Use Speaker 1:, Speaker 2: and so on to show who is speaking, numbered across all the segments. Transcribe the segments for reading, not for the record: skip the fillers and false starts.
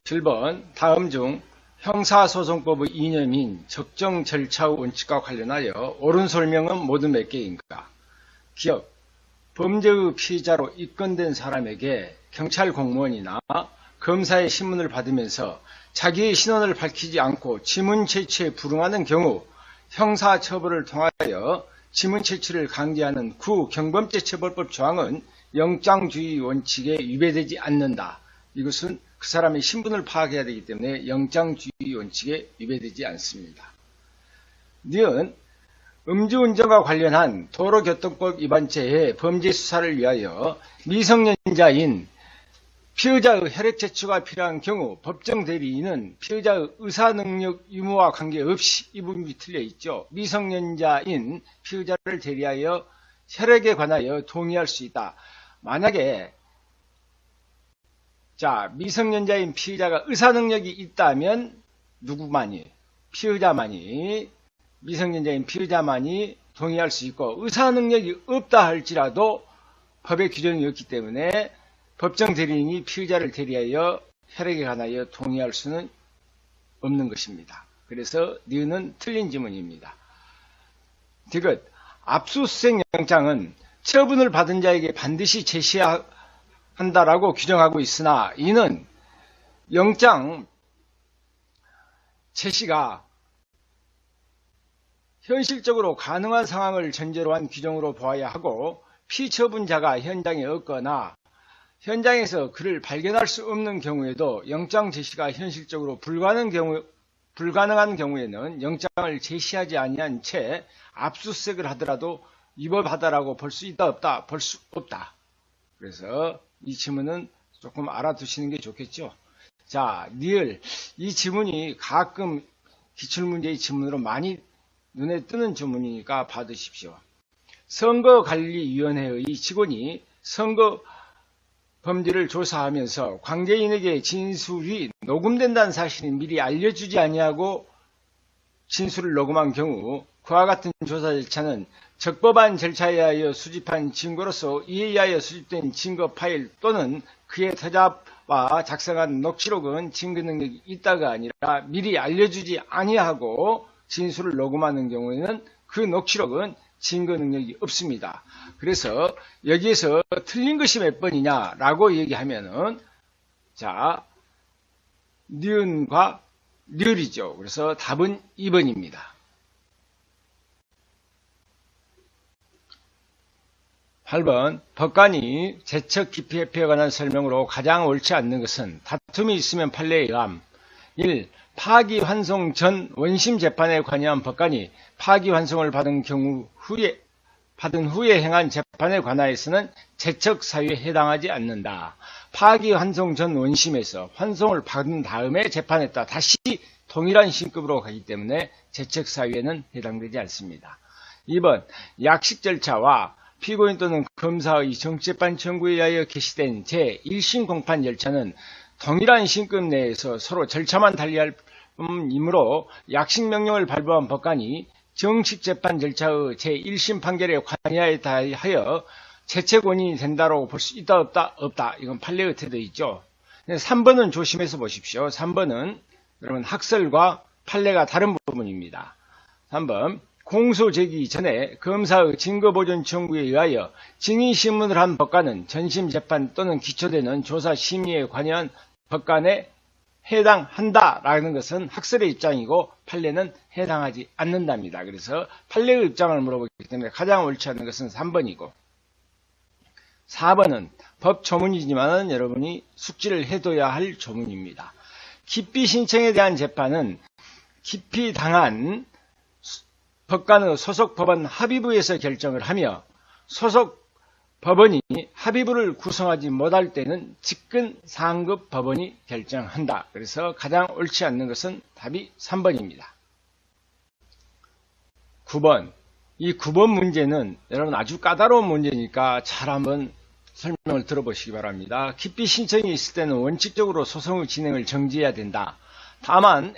Speaker 1: 7번 다음 중 형사소송법의 이념인 적정 절차의 원칙과 관련하여 옳은 설명은 모두 몇 개인가? 기억, 범죄의 피의자로 입건된 사람에게 경찰 공무원이나 검사의 신문을 받으면서 자기의 신원을 밝히지 않고 지문 채취에 불응하는 경우 형사처벌을 통하여 지문 채취를 강제하는 구경범죄처벌법 조항은 영장주의 원칙에 위배되지 않는다. 이것은 그 사람의 신분을 파악해야 되기 때문에 영장주의 원칙에 위배되지 않습니다. 니은 음주운전과 관련한 도로교통법 위반죄의 범죄 수사를 위하여 미성년자인 피의자의 혈액 제초가 필요한 경우 법정 대리인은 피의자의 의사능력 유무와 관계없이 이 부분이 틀려 있죠. 미성년자인 피의자를 대리하여 혈액에 관하여 동의할 수 있다. 만약에 미성년자인 피의자가 의사능력이 있다면 누구만이? 피의자만이, 미성년자인 피의자만이 동의할 수 있고 의사능력이 없다 할지라도 법의 규정이 없기 때문에 법정 대리인이 피의자를 대리하여 혈액에 관하여 동의할 수는 없는 것입니다. 그래서 니은은 틀린 지문입니다. 디귿, 압수수색 영장은 처분을 받은 자에게 반드시 제시한다라고 규정하고 있으나 이는 영장 제시가 현실적으로 가능한 상황을 전제로 한 규정으로 보아야 하고 피처분자가 현장에 없거나 현장에서 그를 발견할 수 없는 경우에도 영장 제시가 현실적으로 불가능한 경우에는 영장을 제시하지 아니한 채 압수수색을 하더라도 위법하다라고 볼 수 있다 없다? 볼 수 없다. 그래서 이 지문은 조금 알아두시는 게 좋겠죠. 자, 니을 이 지문이 가끔 기출문제의 지문으로 많이 눈에 뜨는 지문이니까 받으십시오. 선거관리위원회의 직원이 선거 범죄를 조사하면서 관계인에게 진술이 녹음된다는 사실을 미리 알려주지 아니하고 진술을 녹음한 경우 그와 같은 조사 절차는 적법한 절차에 의하여 수집한 증거로서 이에 의하여 수집된 증거 파일 또는 그의 타자와 작성한 녹취록은 증거 능력이 있다가 아니라 미리 알려주지 아니하고 진술을 녹음하는 경우에는 그 녹취록은 증거 능력이 없습니다. 그래서 여기에서 틀린 것이 몇 번이냐라고 얘기하면은 니은과 률이죠. 그래서 답은 2번입니다. 8번 법관이 재척 기피 회피에 관한 설명으로 가장 옳지 않는 것은 다툼이 있으면 판례에 의함. 1. 파기환송 전 원심 재판에 관여한 법관이 파기환송을 받은 후에 행한 재판에 관하여서는 재척 사유에 해당하지 않는다. 파기환송 전 원심에서 환송을 받은 다음에 재판했다. 다시 동일한 신급으로 가기 때문에 재척 사유에는 해당되지 않습니다. 2번 약식 절차와 피고인 또는 검사의 정치재판 청구에 의하여 개시된 제1심 공판 절차는 동일한 신급 내에서 서로 절차만 달리할 뿐이므로 약식명령을 발부한 법관이 정식재판 절차의 제1심 판결에 관여하여 재책원인이 된다고 볼 수 있다 없다? 없다. 이건 판례의 태도 있죠. 3번은 조심해서 보십시오. 3번은 여러분 학설과 판례가 다른 부분입니다. 3번 공소 제기 전에 검사의 증거보존 청구에 의하여 증인신문을 한 법관은 전심재판 또는 기초되는 조사심의에 관여한 법관에 해당한다라는 것은 학설의 입장이고 판례는 해당하지 않는답니다. 그래서 판례의 입장을 물어보기 때문에 가장 옳지 않은 것은 3번이고 4번은 법 조문이지만 여러분이 숙지를 해둬야 할 조문입니다. 기피 신청에 대한 재판은 기피 당한 법관의 소속 법원 합의부에서 결정을 하며 소속 법원이 합의부를 구성하지 못할 때는 직근 상급 법원이 결정한다. 그래서 가장 옳지 않는 것은 답이 3번입니다. 9번. 이 9번 문제는 여러분 아주 까다로운 문제니까 잘 한번 설명을 들어보시기 바랍니다. 기피 신청이 있을 때는 원칙적으로 소송의 진행을 정지해야 된다. 다만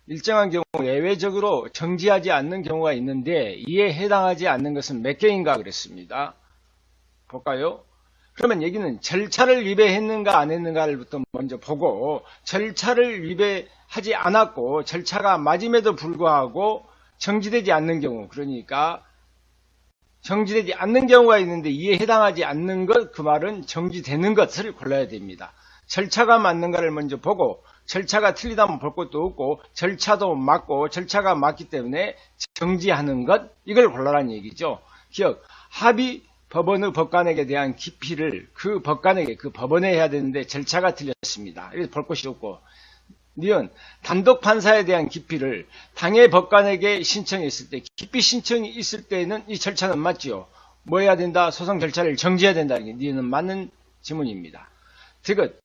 Speaker 1: 일정한 경우 예외적으로 정지하지 않는 경우가 있는데 이에 해당하지 않는 것은 몇 개인가 그랬습니다. 볼까요? 그러면 여기는 절차를 위배했는가 안 했는가를부터 먼저 보고, 절차를 위배하지 않았고 절차가 맞음에도 불구하고 정지되지 않는 경우, 그러니까 정지되지 않는 경우가 있는데 이에 해당하지 않는 것, 그 말은 정지되는 것을 골라야 됩니다. 절차가 맞는가를 먼저 보고, 절차가 틀리다면 볼 것도 없고 절차도 맞고 절차가 맞기 때문에 정지하는 것, 이걸 골라라는 얘기죠. 기억, 합의 법원의 법관에게 대한 기피를 그 법관에게, 그 법원에 해야 되는데 절차가 틀렸습니다. 그래서 볼 것이 없고, 니은 단독 판사에 대한 기피를 당해 법관에게 신청했을 때, 기피 신청이 있을 때는 이 절차는 맞지요. 뭐 해야 된다? 소송 절차를 정지해야 된다는 게 니은은 맞는 지문입니다. 디귿,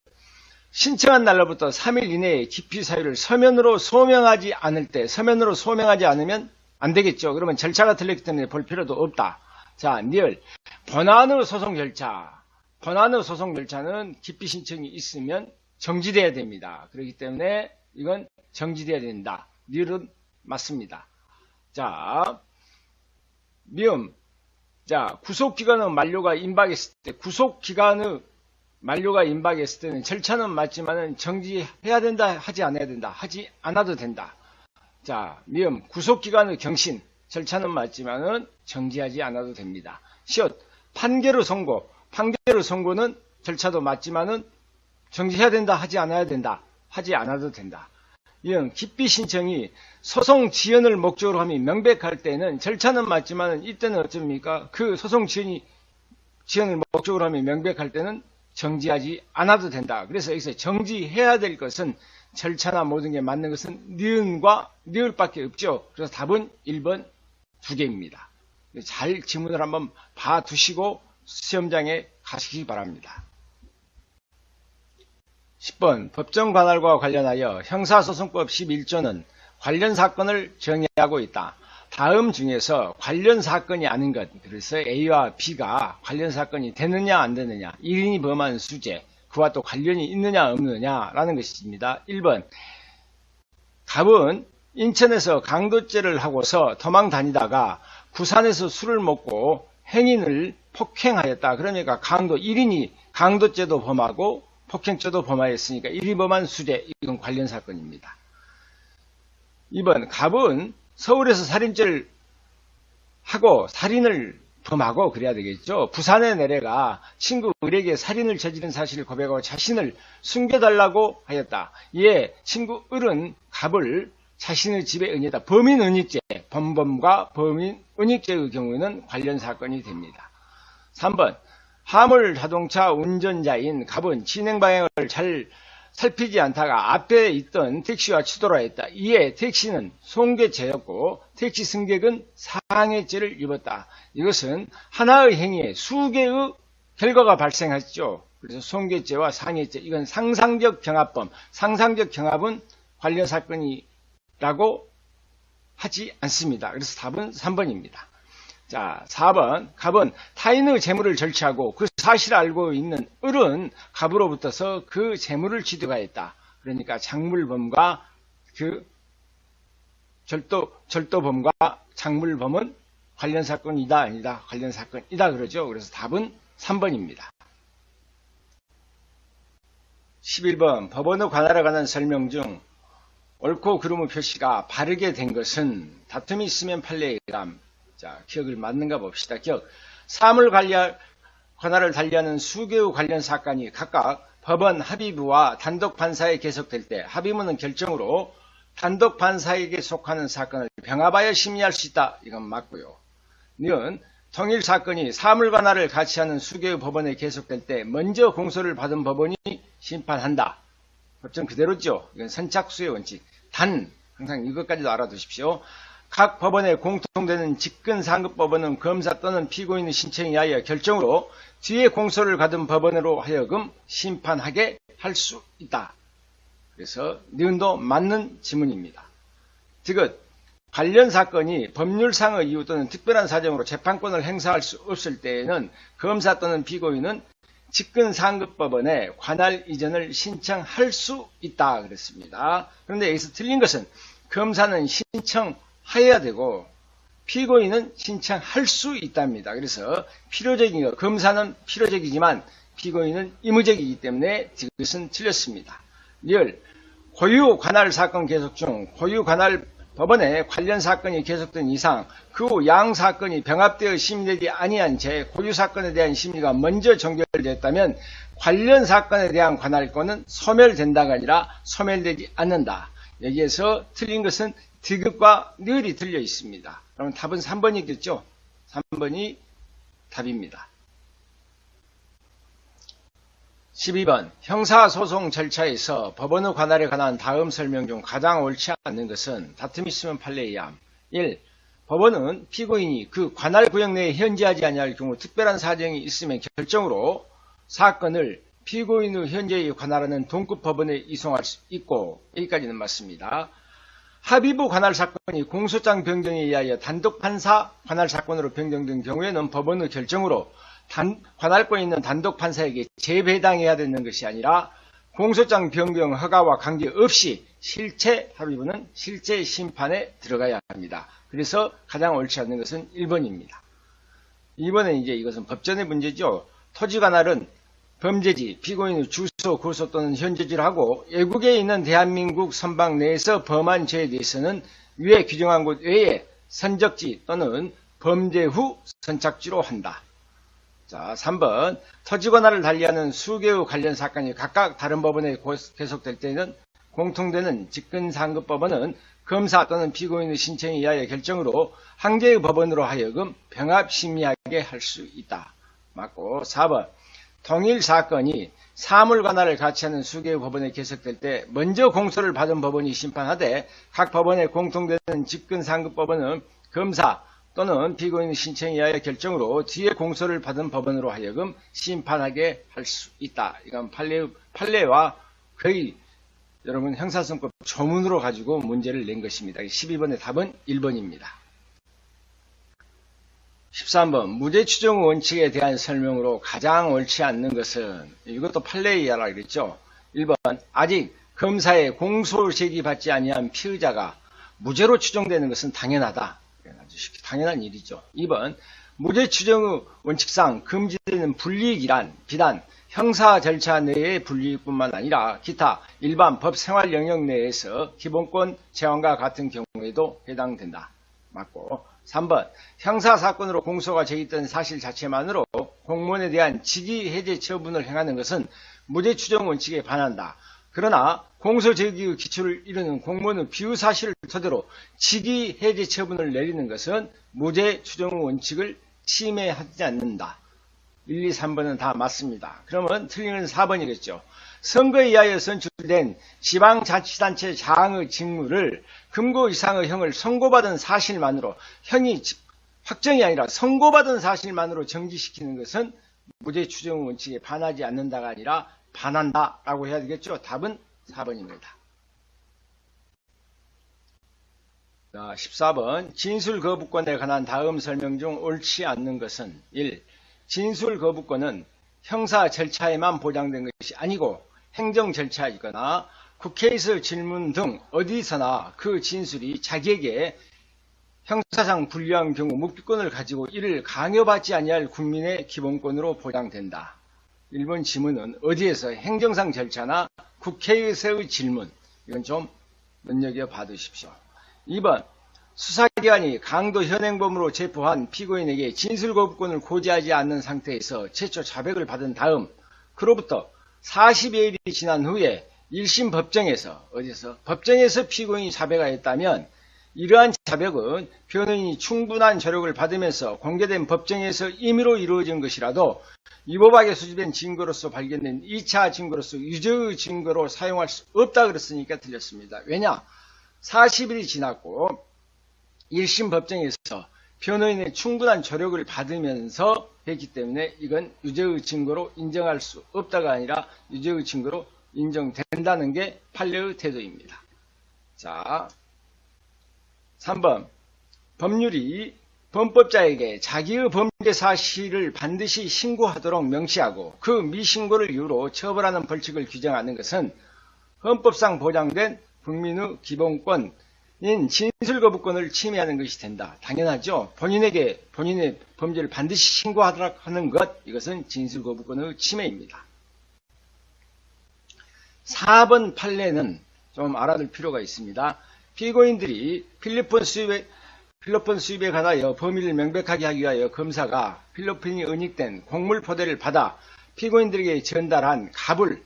Speaker 1: 신청한 날로부터 3일 이내에 기피 사유를 서면으로 소명하지 않을 때, 서면으로 소명하지 않으면 안 되겠죠. 그러면 절차가 틀렸기 때문에 볼 필요도 없다. 자, 니을, 본안의 소송 절차. 본안의 소송 절차는 기피 신청이 있으면 정지돼야 됩니다. 그렇기 때문에 이건 정지돼야 된다. 니을은 맞습니다. 자, 미음. 자, 구속기간의 만료가 임박했을 때, 구속기간의 만료가 임박했을 때는 절차는 맞지만은 정지해야 된다, 하지 않아야 된다, 하지 않아도 된다. 자, 미음. 구속기간의 경신. 절차는 맞지만은 정지하지 않아도 됩니다. 시옷, 판결의 선고. 판결의 선고는 절차도 맞지만은 정지해야 된다, 하지 않아야 된다, 하지 않아도 된다. 이응, 기피 신청이 소송 지연을 목적으로 함이 명백할 때는 절차는 맞지만은 이때는 어쩝니까? 그 소송 지연을 목적으로 함이 명백할 때는 정지하지 않아도 된다. 그래서 여기서 정지해야 될 것은 절차나 모든 게 맞는 것은 니은과 니을밖에 없죠. 그래서 답은 1번 두 개입니다. 잘 지문을 한번 봐두시고 시험장에 가시기 바랍니다. 10번 법정 관할과 관련하여 형사소송법 11조는 관련 사건을 정의하고 있다. 다음 중에서 관련 사건이 아닌 것, 그래서 A와 B가 관련 사건이 되느냐 안 되느냐, 1인이 범한 수재, 그와 또 관련이 있느냐 없느냐라는 것입니다. 1번, 갑은 인천에서 강도죄를 하고서 도망 다니다가 부산에서 술을 먹고 행인을 폭행하였다. 그러니까 강도 1인이 강도죄도 범하고 폭행죄도 범하였으니까 1인 범한 수재, 이건 관련 사건입니다. 2번, 갑은 서울에서 살인죄를 하고 살인을 범하고 그래야 되겠죠. 부산에 내려가 친구 을에게 살인을 저지른 사실을 고백하고 자신을 숨겨달라고 하였다. 이에 친구 을은 갑을 자신의 집에 은닉했다. 범인 은닉죄, 범범과 범인 은닉죄의 경우에는 관련 사건이 됩니다. 3번, 화물 자동차 운전자인 갑은 진행 방향을 잘 살피지 않다가 앞에 있던 택시와 추돌을 했다. 이에 택시는 손괴죄였고 택시 승객은 상해죄를 입었다. 이것은 하나의 행위에 수개의 결과가 발생했죠. 그래서 손괴죄와 상해죄, 이건 상상적 경합범, 상상적 경합은 관련 사건이라고 하지 않습니다. 그래서 답은 3번입니다. 자, 4번, 갑은 타인의 재물을 절취하고 그 사실을 알고 있는 을은 갑으로부터서 그 재물을 취득하였다. 그러니까 작물범과 그 절도범과 작물범은 관련 사건이다 아니다, 관련 사건이다 그러죠. 그래서 답은 3번입니다. 11번, 법원의 관할에 관한 설명 중 옳고 그름의 표시가 바르게 된 것은 다툼이 있으면 판례의 감. 자, 기억을 맞는가 봅시다. 기억. 사물 관할을 달리하는 수개의 관련 사건이 각각 법원 합의부와 단독 판사에 계속될 때 합의문은 결정으로 단독 판사에게 속하는 사건을 병합하여 심의할 수 있다. 이건 맞고요. 니은 통일 사건이 사물 관할을 같이 하는 수개의 법원에 계속될 때 먼저 공소를 받은 법원이 심판한다. 법정 그대로죠. 이건 선착수의 원칙. 단, 항상 이것까지도 알아두십시오. 각 법원에 공통되는 직근상급법원은 검사 또는 피고인의 신청에 의하여 결정으로 뒤에 공소를 받은 법원으로 하여금 심판하게 할 수 있다. 그래서 니은도 맞는 지문입니다. 디귿, 관련 사건이 법률상의 이유 또는 특별한 사정으로 재판권을 행사할 수 없을 때에는 검사 또는 피고인은 직근상급법원에 관할 이전을 신청할 수 있다 그랬습니다. 그런데 여기서 틀린 것은 검사는 신청해야 되고 피고인은 신청할 수 있답니다. 그래서 필요적인 것, 검사는 필요적이지만 피고인은 의무적이기 때문에 이것은 틀렸습니다. 리얼, 고유 관할 사건 계속 중 고유 관할 법원에 관련 사건이 계속된 이상 그 후 양 사건이 병합되어 심의되지 아니한 채 고유 사건에 대한 심의가 먼저 종결됐다면 관련 사건에 대한 관할권은 소멸된다가 아니라 소멸되지 않는다. 여기에서 틀린 것은 디귿과 니을이 틀려 있습니다. 그러면 답은 3번이겠죠? 3번이 답입니다. 12번 형사소송 절차에서 법원의 관할에 관한 다음 설명 중 가장 옳지 않는 것은 다툼이 있으면 판례이함. 1. 법원은 피고인이 그 관할 구역 내에 현재하지 아니할 경우 특별한 사정이 있으면 결정으로 사건을 피고인의 현재의 관할하는 동급 법원에 이송할 수 있고, 여기까지는 맞습니다. 합의부 관할 사건이 공소장 변경에 의하여 단독 판사 관할 사건으로 변경된 경우에는 법원의 결정으로 관할권에 있는 단독 판사에게 재배당해야 되는 것이 아니라 공소장 변경 허가와 관계없이 실체 합의부는 실제 심판에 들어가야 합니다. 그래서 가장 옳지 않는 것은 1번입니다. 2번은 이제 이것은 법전의 문제죠. 토지 관할은 범죄지, 피고인의 주소, 구소 또는 현재지를 하고 외국에 있는 대한민국 선박 내에서 범한 죄에 대해서는 위에 규정한 곳 외에 선적지 또는 범죄 후 선착지로 한다. 자, 3번 토지 관할을 달리하는 수개의 관련 사건이 각각 다른 법원에 계속될 때는 공통되는 직근상급법원은 검사 또는 피고인의 신청에 의하여 결정으로 한 개의 법원으로 하여금 병합심의하게 할 수 있다. 맞고 4번 동일 사건이 사물 관할을 같이 하는 수개의 법원에 계속될 때 먼저 공소를 받은 법원이 심판하되 각 법원에 공통되는 직근상급법원은 검사 또는 피고인의 신청에 의하여 결정으로 뒤에 공소를 받은 법원으로 하여금 심판하게 할 수 있다. 이건 판례와 거의 여러분 형사소송법 조문으로 가지고 문제를 낸 것입니다. 12번의 답은 1번입니다. 13번 무죄 추정 원칙에 대한 설명으로 가장 옳지 않는 것은 이것도 판례에 의하라 그랬죠. 1번 아직 검사의 공소 제기받지 아니한 피의자가 무죄로 추정되는 것은 당연하다. 당연한 일이죠. 2번 무죄 추정의 원칙상 금지되는 불이익이란 비단 형사 절차 내의 불이익뿐만 아니라 기타 일반 법 생활 영역 내에서 기본권 제한과 같은 경우에도 해당된다. 맞고 3번 형사사건으로 공소가 제기된 사실 자체만으로 공무원에 대한 직위 해제 처분을 행하는 것은 무죄 추정 원칙에 반한다. 그러나 공소 제기의 기초를 이루는 공무원의 비유사실을 토대로 직위 해제 처분을 내리는 것은 무죄 추정 원칙을 침해하지 않는다. 1, 2, 3번은 다 맞습니다. 그러면 틀린 건 4번이겠죠. 선거에 의하여 선출된 지방자치단체 장의 직무를 금고 이상의 형을 선고받은 사실만으로 형이 확정이 아니라 선고받은 사실만으로 정지시키는 것은 무죄 추정 원칙에 반하지 않는다가 아니라 반한다 라고 해야 되겠죠. 답은 4번입니다. 자, 14번 진술 거부권에 관한 다음 설명 중 옳지 않는 것은 1. 진술 거부권은 형사 절차에만 보장된 것이 아니고 행정 절차이거나 국회에서 질문 등 어디서나 그 진술이 자기에게 형사상 불리한 경우 묵비권을 가지고 이를 강요받지 아니할 국민의 기본권으로 보장된다. 1번 지문은 어디에서 행정상 절차나 국회에서의 질문, 이건 좀 눈여겨 봐두십시오. 2번 수사기관이 강도 현행범으로 체포한 피고인에게 진술거부권을 고지하지 않는 상태에서 최초 자백을 받은 다음 그로부터 40여일이 지난 후에 1심 법정에서 법정에서 피고인이 자백하였다면 이러한 자백은 변호인이 충분한 조력을 받으면서 공개된 법정에서 임의로 이루어진 것이라도 위법하게 수집된 증거로서 발견된 2차 증거로서 유죄의 증거로 사용할 수 없다 그랬으니까 틀렸습니다. 왜냐? 40일이 지났고 1심 법정에서 변호인의 충분한 조력을 받으면서 했기 때문에 이건 유죄의 증거로 인정할 수 없다가 아니라 유죄의 증거로 인정된다는 게 판례의 태도입니다. 자, 3번 법률이 범법자에게 자기의 범죄 사실을 반드시 신고하도록 명시하고 그 미신고를 이유로 처벌하는 벌칙을 규정하는 것은 헌법상 보장된 국민의 기본권, 진술 거부권을 침해하는 것이 된다. 당연하죠. 본인의 범죄를 반드시 신고하도록 하는 것, 이것은 진술 거부권의 침해입니다. 4번 판례는 좀 알아둘 필요가 있습니다. 피고인들이 필리핀 수입에 관하여 범위를 명백하게 하기 위하여 검사가 필리핀이 은닉된 곡물 포대를 받아 피고인들에게 전달한 갑을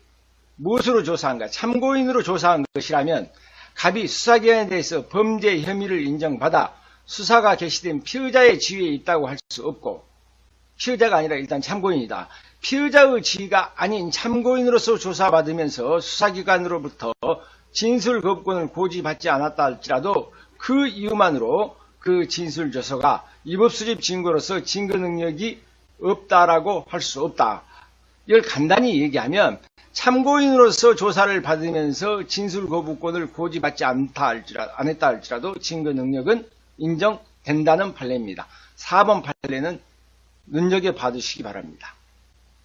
Speaker 1: 무엇으로 조사한가? 참고인으로 조사한 것이라면 갑이 수사기관에 대해서 범죄 혐의를 인정받아 수사가 개시된 피의자의 지위에 있다고 할 수 없고, 피의자가 아니라 일단 참고인이다. 피의자의 지위가 아닌 참고인으로서 조사받으면서 수사기관으로부터 진술 거부권을 고지받지 않았다 할지라도 그 이유만으로 그 진술 조서가 위법수집 증거로서 증거 능력이 없다라고 할 수 없다. 이걸 간단히 얘기하면 참고인으로서 조사를 받으면서 진술 거부권을 고지받지 않았다 할지라도 증거 능력은 인정된다는 판례입니다. 4번 판례는 눈여겨봐두시기 바랍니다.